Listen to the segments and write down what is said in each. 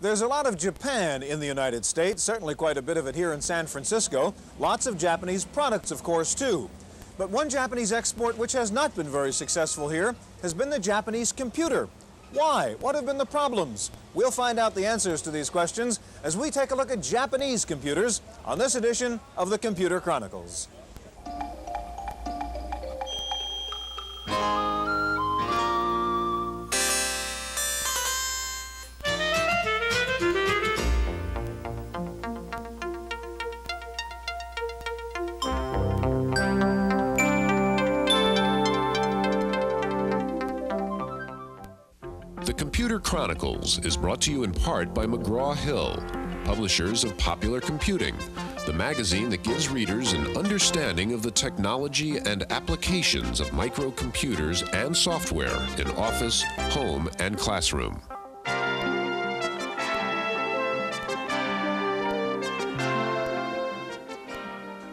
There's a lot of Japan in the United States, certainly quite a bit of it here in San Francisco. Lots of Japanese products, of course, too. But one Japanese export which has not been very successful here has been the Japanese computer. Why? What have been the problems? We'll find out the answers to these questions as we take a look at Japanese computers on this edition of the Computer Chronicles. The Computer Chronicles is brought to you in part by McGraw-Hill, publishers of Popular Computing, the magazine that gives readers an understanding of the technology and applications of microcomputers and software in office, home, and classroom.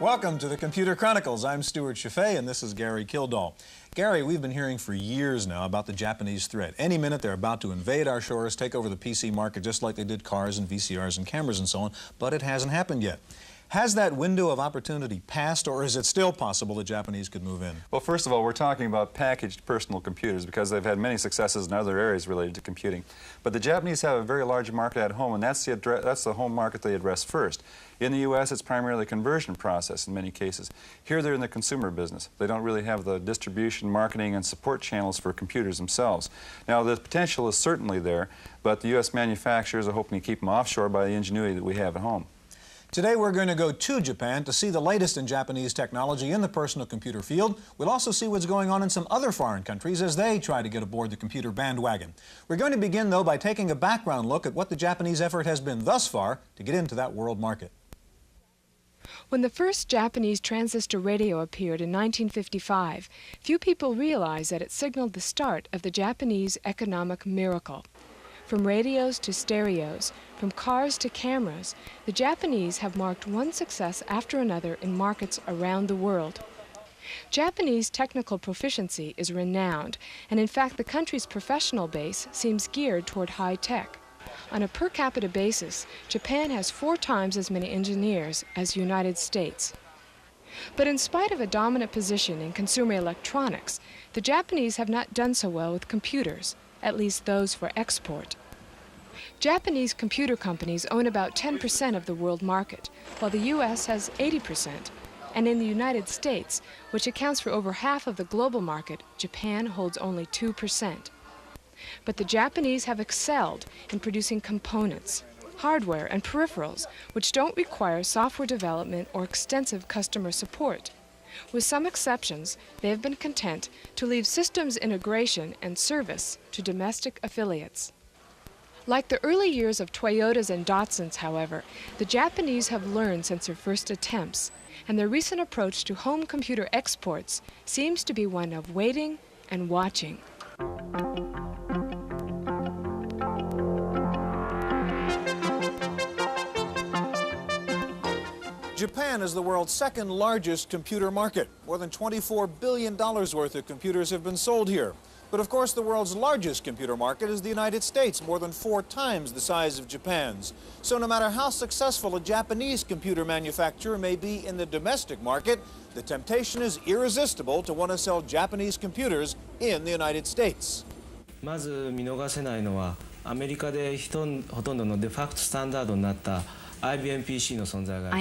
Welcome to the Computer Chronicles. I'm Stewart Cheifet, and this is Gary Kildall. Gary, we've been hearing for years now about the Japanese threat. Any minute they're about to invade our shores, take over the PC market just like they did cars and VCRs and cameras and so on, but it hasn't happened yet. Has that window of opportunity passed, or is it still possible the Japanese could move in? Well, first of all, we're talking about packaged personal computers because they've had many successes in other areas related to computing. But the Japanese have a very large market at home, and that's the home market they address first. In the U.S., it's primarily a conversion process in many cases. Here they're in the consumer business. They don't really have the distribution, marketing, and support channels for computers themselves. Now, the potential is certainly there, but the U.S. manufacturers are hoping to keep them offshore by the ingenuity that we have at home. Today we're going to go to Japan to see the latest in Japanese technology in the personal computer field. We'll also see what's going on in some other foreign countries as they try to get aboard the computer bandwagon. We're going to begin, though, by taking a background look at what the Japanese effort has been thus far to get into that world market. When the first Japanese transistor radio appeared in 1955, few people realized that it signaled the start of the Japanese economic miracle. From radios to stereos, from cars to cameras, the Japanese have marked one success after another in markets around the world. Japanese technical proficiency is renowned, and in fact the country's professional base seems geared toward high tech. On a per capita basis, Japan has 4 times as many engineers as the United States. But in spite of a dominant position in consumer electronics, the Japanese have not done so well with computers, at least those for export. Japanese computer companies own about 10% of the world market, while the U.S. has 80%. And in the United States, which accounts for over half of the global market, Japan holds only 2%. But the Japanese have excelled in producing components, hardware, and peripherals which don't require software development or extensive customer support. With some exceptions, they have been content to leave systems integration and service to domestic affiliates. Like the early years of Toyotas and Datsuns, however, the Japanese have learned since their first attempts, and their recent approach to home computer exports seems to be one of waiting and watching. Japan is the world's second largest computer market. More than $24 billion worth of computers have been sold here. But of course, the world's largest computer market is the United States, more than 4 times the size of Japan's. So no matter how successful a Japanese computer manufacturer may be in the domestic market, the temptation is irresistible to want to sell Japanese computers in the United States. まず見逃せないのは、アメリカでほとんどのデファクトスタンダードになった I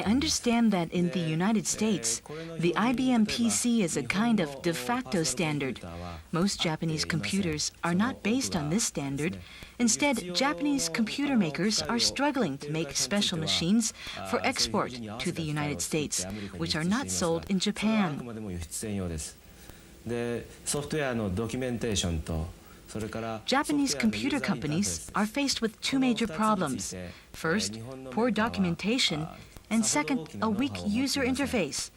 understand that in the United States, the IBM PC is a kind of de facto standard. Most Japanese computers are not based on this standard. Instead, Japanese computer makers are struggling to make special machines for export to the United States, which are not sold in Japan. Japanese computer companies are faced with 2 major problems. First, poor documentation, and second, a weak user interface.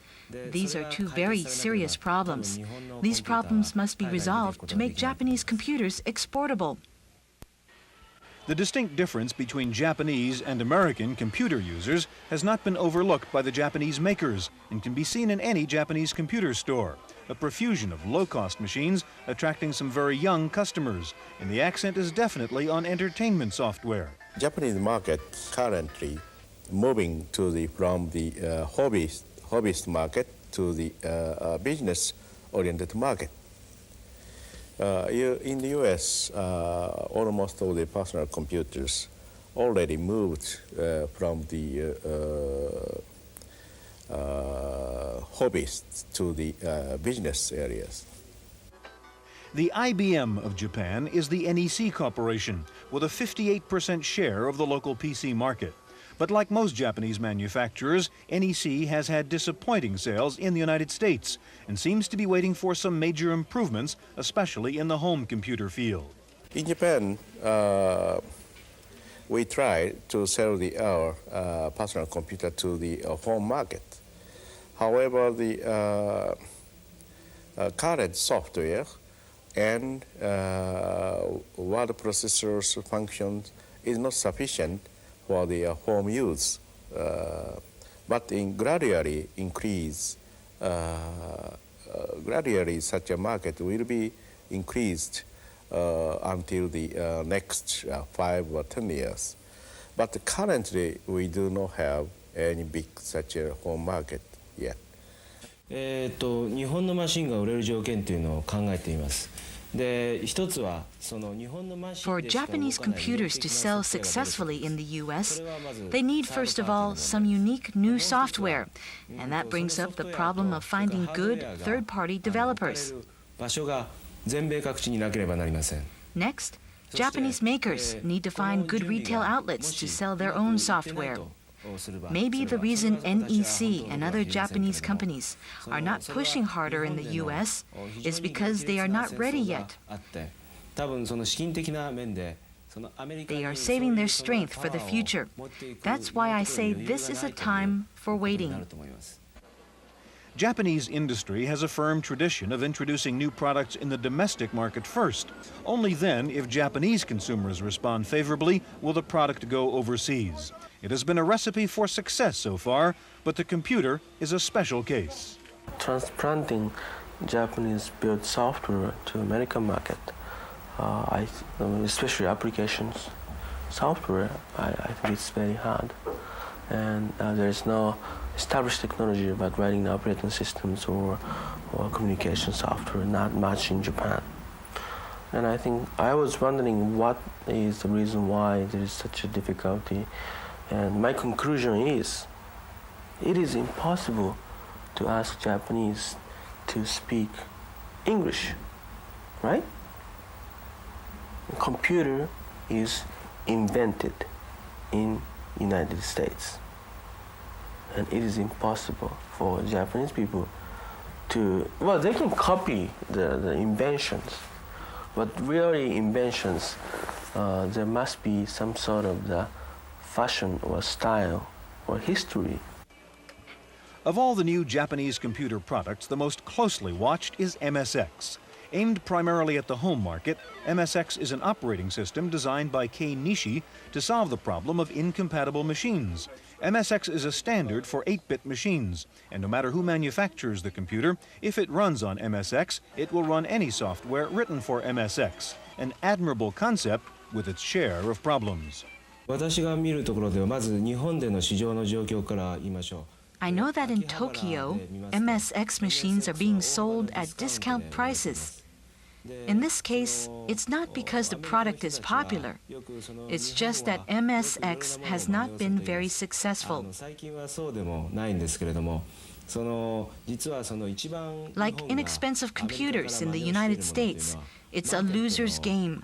These are 2 very serious problems. These problems must be resolved to make Japanese computers exportable. The distinct difference between Japanese and American computer users has not been overlooked by the Japanese makers and can be seen in any Japanese computer store. A profusion of low-cost machines attracting some very young customers, and the accent is definitely on entertainment software. Japanese market currently moving from the hobbyist market to the business-oriented market. In the US, almost all the personal computers already moved from the hobbyists to the business areas. The IBM of Japan is the NEC Corporation, with a 58% share of the local PC market. But like most Japanese manufacturers, NEC has had disappointing sales in the United States and seems to be waiting for some major improvements, especially in the home computer field. In Japan, we try to sell our personal computer to the home market. However, the current software and word processors functions is not sufficient for the home use, but gradually such a market will be increased until the next 5 or 10 years. But currently, we do not have any big such a home market yet. 日本のマシンが売れる条件というのを考えています。For Japanese computers to sell successfully in the US, they need first of all some unique new software, and that brings up the problem of finding good third-party developers. Next, Japanese makers need to find good retail outlets to sell their own software. Maybe the reason NEC and other Japanese companies are not pushing harder in the US is because they are not ready yet. They are saving their strength for the future. That's why I say this is a time for waiting. Japanese industry has a firm tradition of introducing new products in the domestic market first. Only then, if Japanese consumers respond favorably, will the product go overseas. It has been a recipe for success so far, but the computer is a special case. Transplanting Japanese-built software to American market, especially applications software, I think it's very hard. And there is no established technology about writing operating systems or communication software, not much in Japan. And I think I was wondering what is the reason why there is such a difficulty. And my conclusion is, it is impossible to ask Japanese to speak English, right? A computer is invented in United States. And it is impossible for Japanese people to, well, they can copy the inventions, but really inventions, there must be some sort of the fashion or style or history. Of all the new Japanese computer products, the most closely watched is MSX. Aimed primarily at the home market, MSX is an operating system designed by Kei Nishi to solve the problem of incompatible machines. MSX is a standard for 8-bit machines, and no matter who manufactures the computer, if it runs on MSX, it will run any software written for MSX, an admirable concept with its share of problems. I know that in Tokyo, MSX machines are being sold at discount prices. In this case, it's not because the product is popular. It's just that MSX has not been very successful. Like inexpensive computers in the United States, it's a loser's game.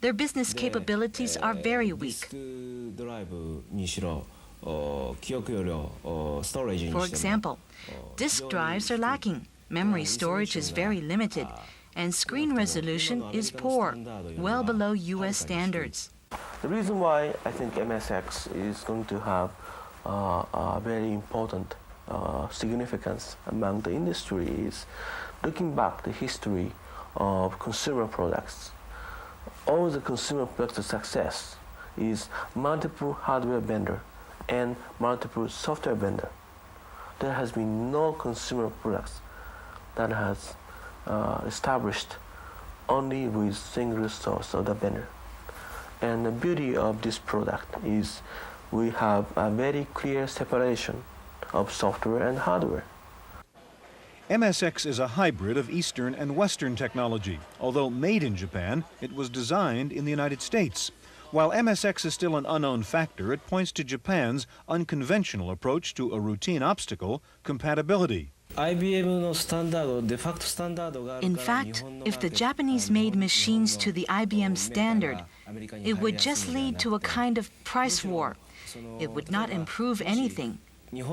Their business capabilities are very weak. For example, disk drives are lacking, memory storage is very limited, and screen resolution is poor, well below US standards. The reason why I think MSX is going to have a very important significance among the industry is looking back the history of consumer products. All the consumer product success is multiple hardware vendor and multiple software vendor. There has been no consumer products that has established only with single source of the vendor. And the beauty of this product is we have a very clear separation of software and hardware. MSX is a hybrid of Eastern and Western technology. Although made in Japan, it was designed in the United States. While MSX is still an unknown factor, it points to Japan's unconventional approach to a routine obstacle, compatibility. In fact, if the Japanese made machines to the IBM standard, it would just lead to a kind of price war. It would not improve anything. Instead,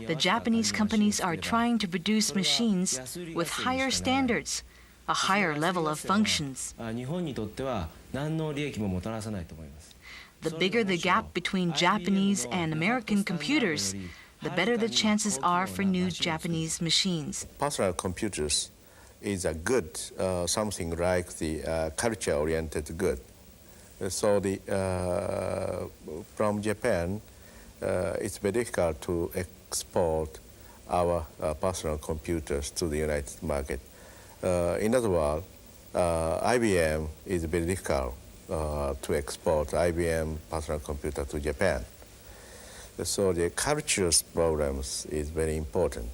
the Japanese companies are trying to produce machines with higher standards, a higher level of functions. The bigger the gap between Japanese and American computers, the better the chances are for new Japanese machines. Personal computers is a good, something like the culture-oriented good. So from Japan, it's very difficult to export our personal computers to the United market. In other words, IBM is very difficult to export IBM personal computer to Japan. So the cultural problems is very important.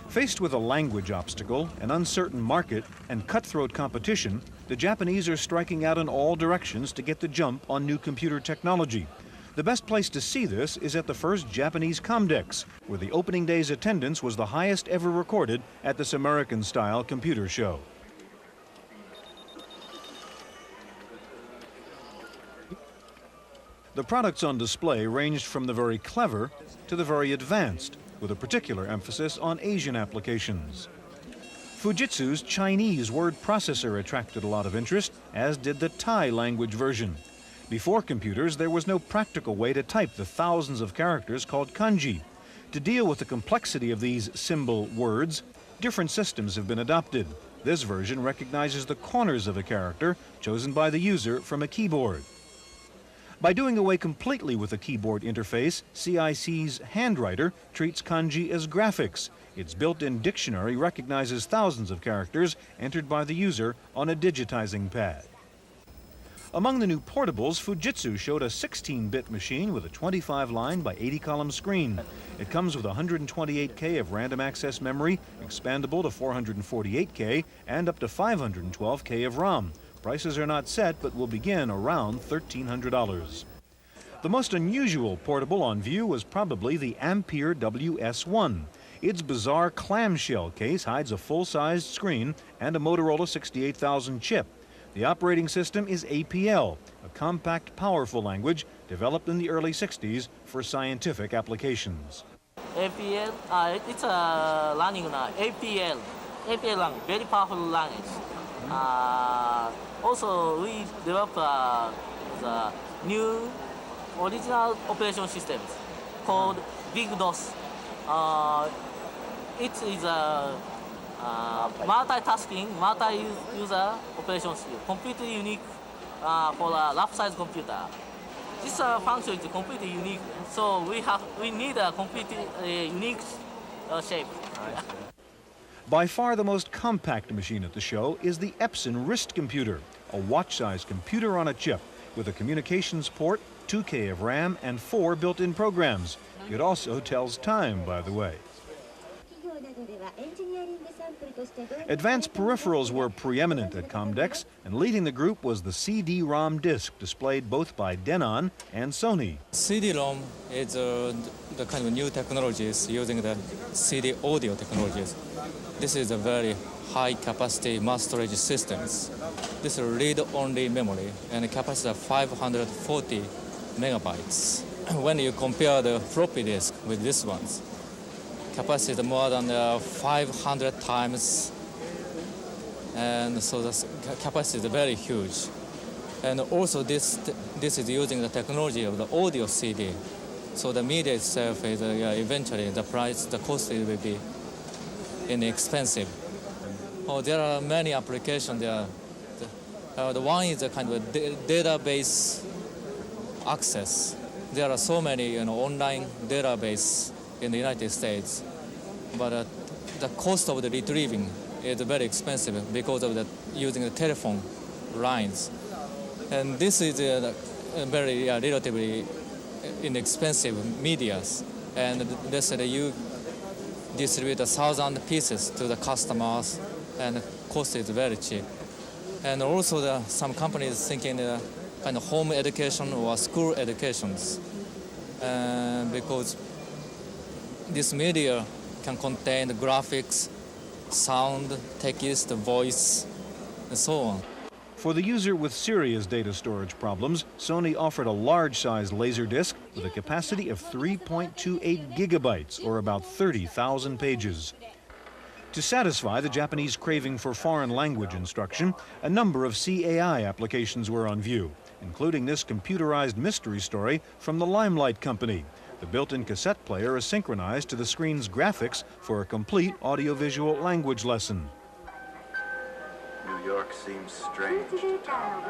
Faced with a language obstacle, an uncertain market, and cutthroat competition, the Japanese are striking out in all directions to get the jump on new computer technology. The best place to see this is at the first Japanese Comdex, where the opening day's attendance was the highest ever recorded at this American-style computer show. The products on display ranged from the very clever to the very advanced, with a particular emphasis on Asian applications. Fujitsu's Chinese word processor attracted a lot of interest, as did the Thai language version. Before computers, there was no practical way to type the thousands of characters called kanji. To deal with the complexity of these symbol words, different systems have been adopted. This version recognizes the corners of a character chosen by the user from a keyboard. By doing away completely with the keyboard interface, CIC's Handwriter treats kanji as graphics. Its built-in dictionary recognizes thousands of characters entered by the user on a digitizing pad. Among the new portables, Fujitsu showed a 16-bit machine with a 25-line by 80-column screen. It comes with 128K of random access memory, expandable to 448K, and up to 512K of ROM. Prices are not set, but will begin around $1,300. The most unusual portable on view was probably the Ampere WS1. Its bizarre clamshell case hides a full-sized screen and a Motorola 68000 chip. The operating system is APL, a compact, powerful language developed in the early 60s for scientific applications. APL, it's a learning now. APL language, very powerful language. Also, we developed the new original operation systems called Big DOS. It is a multitasking, multi-user operation system, completely unique for a lap-size computer. This function is completely unique, so we need a completely unique shape. By far the most compact machine at the show is the Epson wrist computer, a watch-sized computer on a chip with a communications port, 2K of RAM, and 4 built-in programs. It also tells time, by the way. Advanced peripherals were preeminent at Comdex, and leading the group was the CD-ROM disc, displayed both by Denon and Sony. CD-ROM is the kind of new technologies using the CD audio technologies. This is a very high-capacity mass storage systems. This is read-only memory and a capacity of 540 megabytes. When you compare the floppy disk with this ones, capacity is more than 500 times, and so the capacity is very huge. And also this is using the technology of the audio CD, so the media itself is eventually the cost will be inexpensive. Oh, there are many applications there. The one is a kind of a database access. There are so many online database in the United States, but the cost of the retrieving is very expensive because of using the telephone lines. And this is a very relatively inexpensive medias. And let's say you distribute 1,000 pieces to the customers, and the cost is very cheap. And also some companies thinking kind of home education or school educations, because this media can contain graphics, sound, text, voice, and so on. For the user with serious data storage problems, Sony offered a large-sized Laserdisc with a capacity of 3.28 gigabytes, or about 30,000 pages. To satisfy the Japanese craving for foreign language instruction, a number of CAI applications were on view, including this computerized mystery story from the Limelight Company. The built-in cassette player is synchronized to the screen's graphics for a complete audiovisual language lesson. New York seems strange to Tom.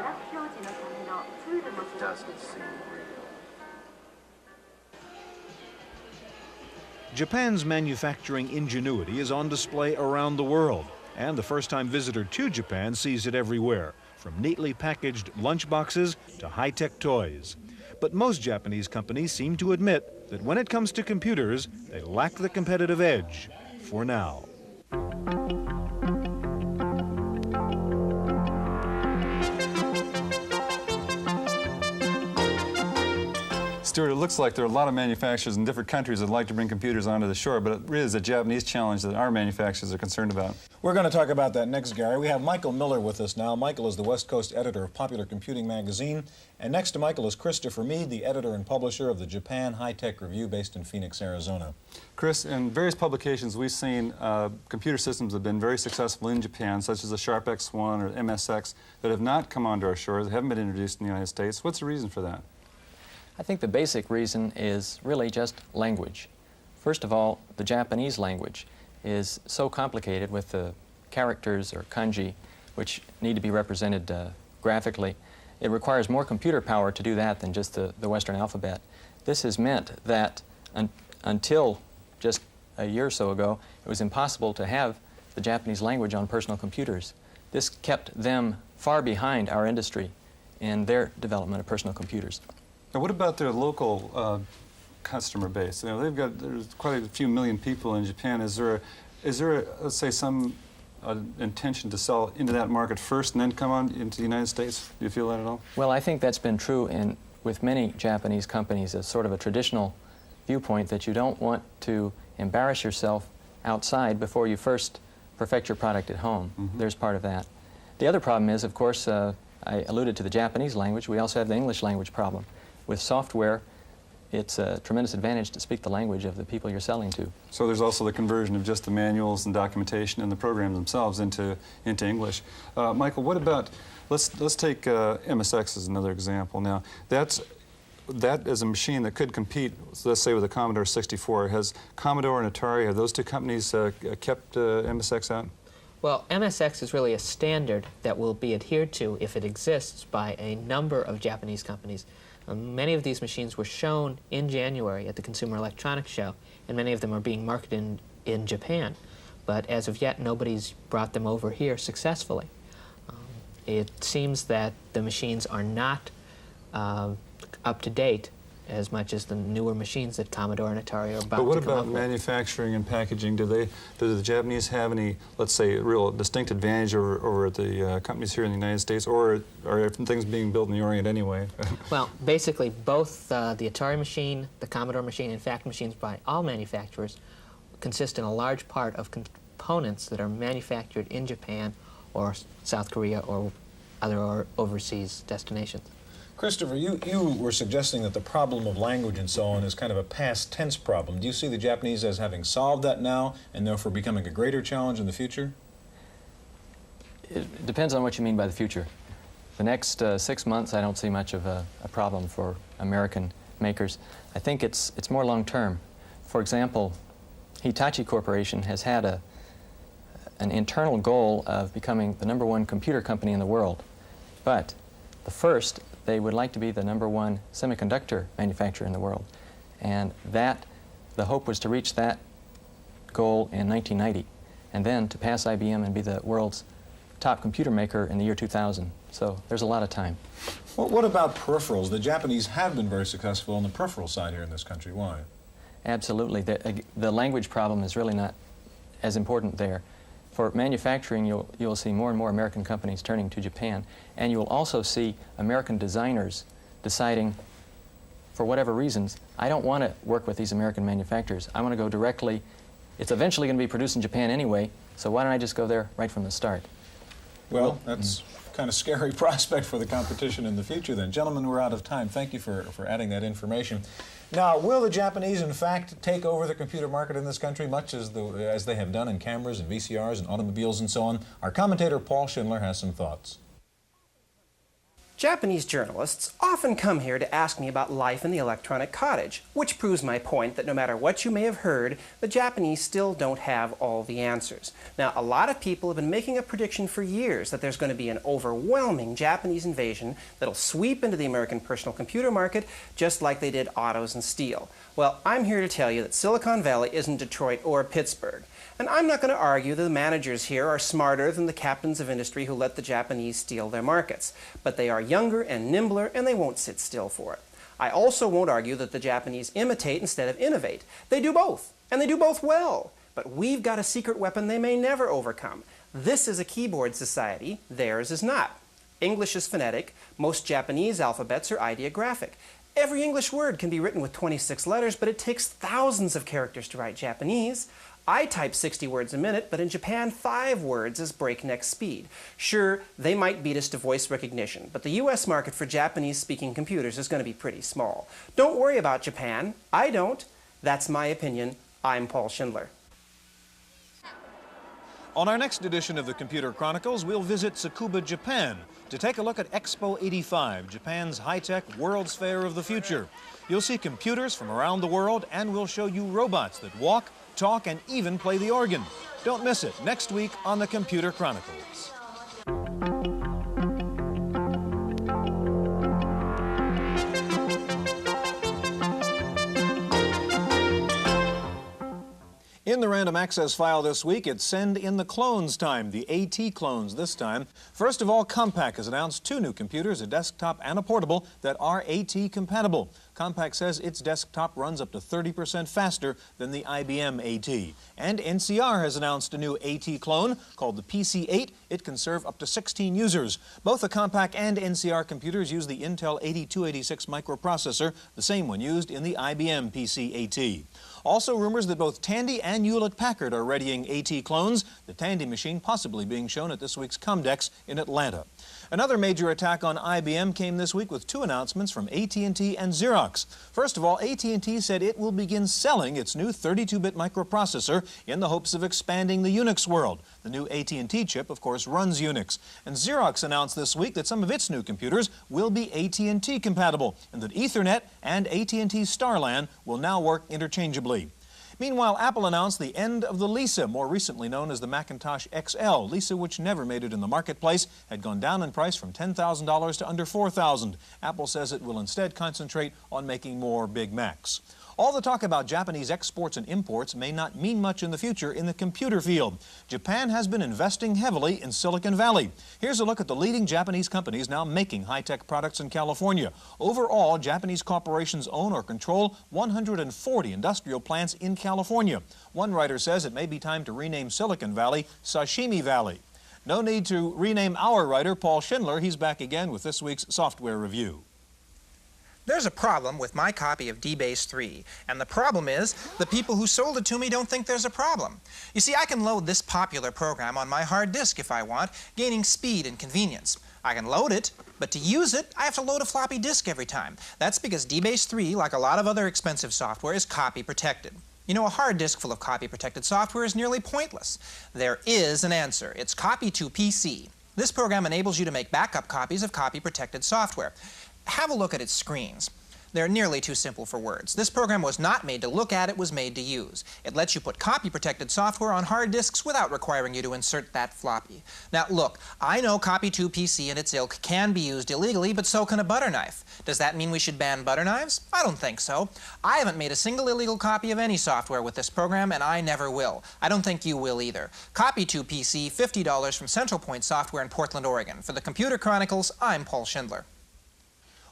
It doesn't seem real. Japan's manufacturing ingenuity is on display around the world, and the first-time visitor to Japan sees it everywhere, from neatly packaged lunchboxes to high-tech toys. But most Japanese companies seem to admit that when it comes to computers, they lack the competitive edge, for now. Stewart, it looks like there are a lot of manufacturers in different countries that like to bring computers onto the shore, but it really is a Japanese challenge that our manufacturers are concerned about. We're going to talk about that next, Gary. We have Michael Miller with us now. Michael is the West Coast editor of Popular Computing magazine. And next to Michael is Christopher Meade, the editor and publisher of the Japan High-Tech Review based in Phoenix, Arizona. Chris, in various publications we've seen computer systems have been very successful in Japan, such as the Sharp X1 or MSX, that have not come onto our shores, that haven't been introduced in the United States. What's the reason for that? I think the basic reason is really just language. First of all, the Japanese language is so complicated with the characters or kanji, which need to be represented graphically. It requires more computer power to do that than just the Western alphabet. This has meant that until just a year or so ago, it was impossible to have the Japanese language on personal computers. This kept them far behind our industry in their development of personal computers. Now, what about their local customer base? You know, there's quite a few million people in Japan. Is there, let's say, some intention to sell into that market first and then come on into the United States? Do you feel that at all? Well, I think that's been true with many Japanese companies as sort of a traditional viewpoint that you don't want to embarrass yourself outside before you first perfect your product at home. Mm-hmm. There's part of that. The other problem is, of course, I alluded to the Japanese language. We also have the English language problem. With software, it's a tremendous advantage to speak the language of the people you're selling to. So there's also the conversion of just the manuals and documentation and the programs themselves into English. Michael, what about, let's take MSX as another example. Now, that is a machine that could compete, let's say, with the Commodore 64. Has Commodore and Atari, have those two companies kept MSX out? Well, MSX is really a standard that will be adhered to if it exists by a number of Japanese companies. Many of these machines were shown in January at the Consumer Electronics Show, and many of them are being marketed in Japan. But as of yet, nobody's brought them over here successfully. It seems that the machines are not up to date as much as the newer machines that Commodore and Atari are about to come up with. But what about manufacturing and packaging? Do the Japanese have any, let's say, real distinct advantage over the companies here in the United States, or are things being built in the Orient anyway? Well, basically, both the Atari machine, the Commodore machine, in fact, machines by all manufacturers, consist in a large part of components that are manufactured in Japan or South Korea or other overseas destinations. Christopher, you were suggesting that the problem of language and so on is kind of a past tense problem. Do you see the Japanese as having solved that now and therefore becoming a greater challenge in the future? It depends on what you mean by the future. The next 6 months, I don't see much of a problem for American makers. I think it's more long-term. For example, Hitachi Corporation has had an internal goal of becoming the #1 computer company in the world. But the first, they would like to be the #1 semiconductor manufacturer in the world. And the hope was to reach that goal in 1990, and then to pass IBM and be the world's top computer maker in the year 2000. So there's a lot of time. Well, what about peripherals? The Japanese have been very successful on the peripheral side here in this country. Why? Absolutely. The language problem is really not as important there. For manufacturing, you'll see more and more American companies turning to Japan, and you'll also see American designers deciding, for whatever reasons, I don't want to work with these American manufacturers. I want to go directly. It's eventually going to be produced in Japan anyway, so why don't I just go there right from the start? Well, that's kind of scary prospect for the competition in the future then. Gentlemen, we're out of time. Thank you for adding that information. Now, will the Japanese, in fact, take over the computer market in this country, much as they have done in cameras and VCRs and automobiles and so on? Our commentator, Paul Schindler, has some thoughts. Japanese journalists often come here to ask me about life in the electronic cottage, which proves my point that no matter what you may have heard, the Japanese still don't have all the answers. Now, a lot of people have been making a prediction for years that there's going to be an overwhelming Japanese invasion that'll sweep into the American personal computer market just like they did autos and steel. Well, I'm here to tell you that Silicon Valley isn't Detroit or Pittsburgh. And I'm not going to argue that the managers here are smarter than the captains of industry who let the Japanese steal their markets. But they are younger and nimbler, and they won't sit still for it. I also won't argue that the Japanese imitate instead of innovate. They do both, and they do both well. But we've got a secret weapon they may never overcome. This is a keyboard society, theirs is not. English is phonetic, most Japanese alphabets are ideographic. Every English word can be written with 26 letters, but it takes thousands of characters to write Japanese. I type 60 words a minute, but in Japan, 5 words is breakneck speed. Sure, they might beat us to voice recognition, but the US market for Japanese-speaking computers is going to be pretty small. Don't worry about Japan. I don't. That's my opinion. I'm Paul Schindler. On our next edition of the Computer Chronicles, we'll visit Tsukuba, Japan, to take a look at Expo 85, Japan's high-tech World's Fair of the future. You'll see computers from around the world, and we'll show you robots that walk, talk, and even play the organ. Don't miss it next week on the Computer Chronicles. In the random access file this week, it's Send in the Clones time, the AT clones this time. First of all, Compaq has announced 2 new computers, a desktop and a portable, that are AT compatible. Compaq says its desktop runs up to 30% faster than the IBM AT. And NCR has announced a new AT clone called the PC-8. It can serve up to 16 users. Both the Compaq and NCR computers use the Intel 8286 microprocessor, the same one used in the IBM PC-AT. Also rumors that both Tandy and Hewlett-Packard are readying AT clones, the Tandy machine possibly being shown at this week's Comdex in Atlanta. Another major attack on IBM came this week with 2 announcements from AT&T and Xerox. First of all, AT&T said it will begin selling its new 32-bit microprocessor in the hopes of expanding the Unix world. The new AT&T chip, of course, runs Unix. And Xerox announced this week that some of its new computers will be AT&T compatible, and that Ethernet and AT&T Starlan will now work interchangeably. Meanwhile, Apple announced the end of the Lisa, more recently known as the Macintosh XL. Lisa, which never made it in the marketplace, had gone down in price from $10,000 to under $4,000. Apple says it will instead concentrate on making more Big Macs. All the talk about Japanese exports and imports may not mean much in the future in the computer field. Japan has been investing heavily in Silicon Valley. Here's a look at the leading Japanese companies now making high-tech products in California. Overall, Japanese corporations own or control 140 industrial plants in California. One writer says it may be time to rename Silicon Valley Sashimi Valley. No need to rename our writer, Paul Schindler. He's back again with this week's software review. There's a problem with my copy of DBase 3, and the problem is the people who sold it to me don't think there's a problem. You see, I can load this popular program on my hard disk if I want, gaining speed and convenience. I can load it, but to use it, I have to load a floppy disk every time. That's because DBase 3, like a lot of other expensive software, is copy protected. You know, a hard disk full of copy protected software is nearly pointless. There is an answer. It's Copy to PC. This program enables you to make backup copies of copy protected software. Have a look at its screens. They're nearly too simple for words. This program was not made to look at, it was made to use. It lets you put copy-protected software on hard disks without requiring you to insert that floppy. Now look, I know Copy2PC and its ilk can be used illegally, but so can a butter knife. Does that mean we should ban butter knives? I don't think so. I haven't made a single illegal copy of any software with this program, and I never will. I don't think you will either. Copy2PC, $50 from Central Point Software in Portland, Oregon. For the Computer Chronicles, I'm Paul Schindler.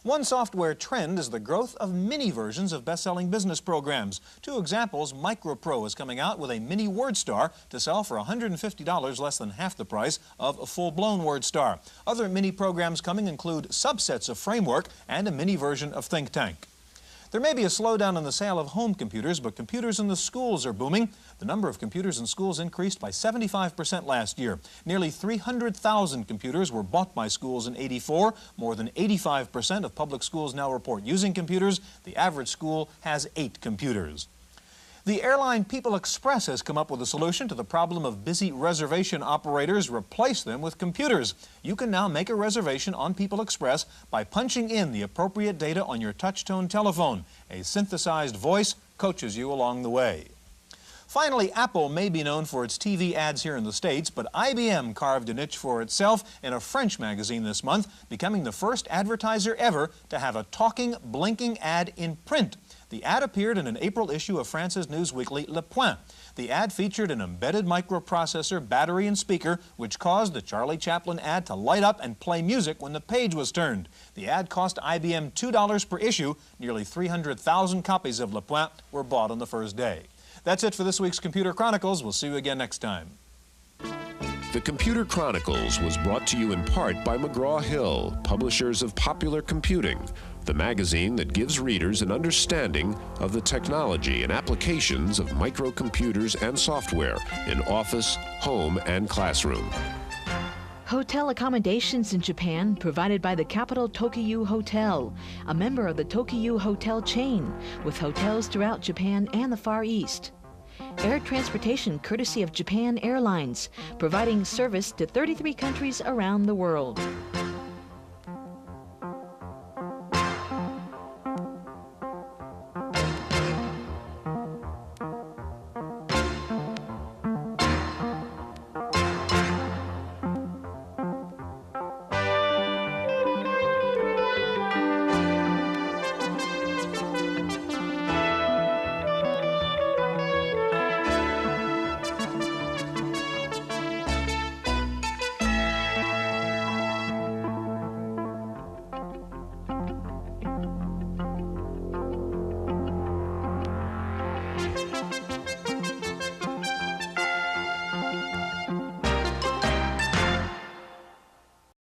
One software trend is the growth of mini versions of best-selling business programs. Two examples, MicroPro is coming out with a mini WordStar to sell for $150, less than half the price of a full-blown WordStar. Other mini programs coming include subsets of Framework and a mini version of ThinkTank. There may be a slowdown in the sale of home computers, but computers in the schools are booming. The number of computers in schools increased by 75% last year. Nearly 300,000 computers were bought by schools in '84. More than 85% of public schools now report using computers. The average school has 8 computers. The airline People Express has come up with a solution to the problem of busy reservation operators. Replace them with computers. You can now make a reservation on People Express by punching in the appropriate data on your touch-tone telephone. A synthesized voice coaches you along the way. Finally, Apple may be known for its TV ads here in the States, but IBM carved a niche for itself in a French magazine this month, becoming the first advertiser ever to have a talking, blinking ad in print. The ad appeared in an April issue of France's news weekly Le Point. The ad featured an embedded microprocessor, battery, and speaker, which caused the Charlie Chaplin ad to light up and play music when the page was turned. The ad cost IBM $2 per issue. Nearly 300,000 copies of Le Point were bought on the first day. That's it for this week's Computer Chronicles. We'll see you again next time. The Computer Chronicles was brought to you in part by McGraw-Hill, publishers of Popular Computing, the magazine that gives readers an understanding of the technology and applications of microcomputers and software in office, home, and classroom. Hotel accommodations in Japan provided by the Capital Tokyu Hotel, a member of the Tokyu Hotel chain, with hotels throughout Japan and the Far East. Air transportation courtesy of Japan Airlines, providing service to 33 countries around the world.